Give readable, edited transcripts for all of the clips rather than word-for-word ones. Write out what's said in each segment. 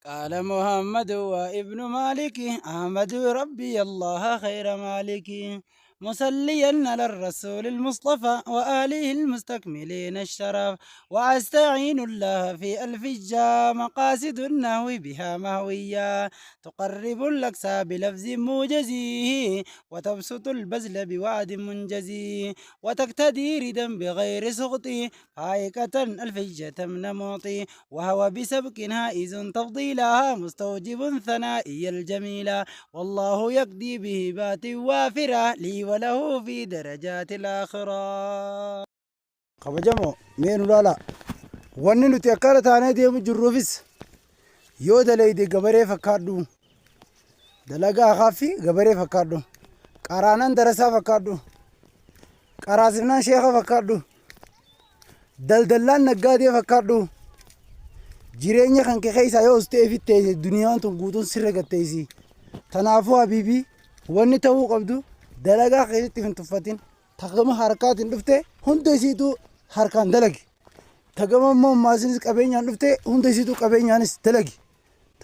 قال محمد وابن مالك أحمد ربي الله خير مالك مصليا على الرسول المصطفى وآله المستكملين الشرف وأستعين الله في ألف مقاصد النهو بها مهوية تقرب الأقصى بلفظ موجزيه وتبسط البذل بوعد منجزي وتقتدي ردا بغير سخط فائقة الفجة من معطي وهو بسبك هائز تفضيلها مستوجب ثنائي الجميلة والله يقضي بهبات وافرة لي وله في درجات الآخرة. خبجمو مين ولا wanni nuti akkana taanee deemu jirruufis yoo dalayde gabaree fakkaadhu dalagaa akaafi gabaree fakkaadhu qaraanan darasaa fakkaadhu qaraasifnaan sheeka fakkaadhu daldallaan naggaadee fakkaadhu jireenya kan kee keessa yoo ustee fittee duniyaan tun guutuun sirra gatteesi tanaafuu habiibii wanni ta'uu qabdu dalagaa keessatti hin tuffatin tagama harkaatiin dhufte hunda isiitu harkaan dalagi tagama immoo maasinis qabeenyaan dhufte hunda isiitu qabeenyaanis dalagi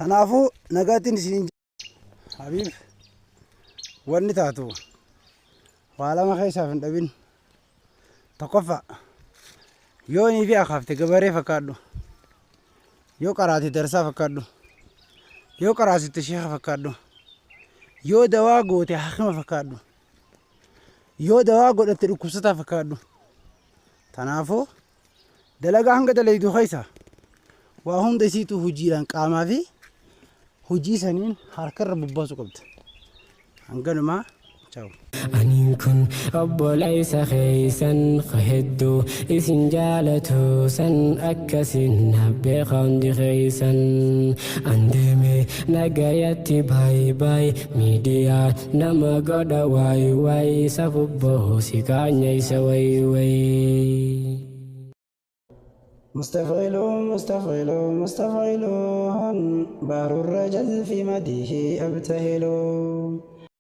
tanaafuu nagaatiin isin habiib wanni taatu waa lama keessaaf hin dhabin tokkoffaa yoo nii fi akaafte gabaree fakkaadhu yoo qaraate darsaa fakkaadhu yoo qaraasite sheeka fakkaadhu yoo dawaa goote hakima fakkaadhu yoo dawaa godhatte dhukkubsataa fakkaadhu tanaafuu dalagaa hanga dalaydu keessa waa hunda isiitu hojiidhaan qaamaa fi hojii saniin harkarra bobbaasu qabda hanganumaa ciao. أني كن رب ليس خيسا خهدو إسن جالتو سن أكسن هبي خاند خيسا أندمي نغايتي باي باي ميديا نما قد واي واي سفبو سيكاني سوي وي مستفعلون بار الرجل في مديه أبتهلون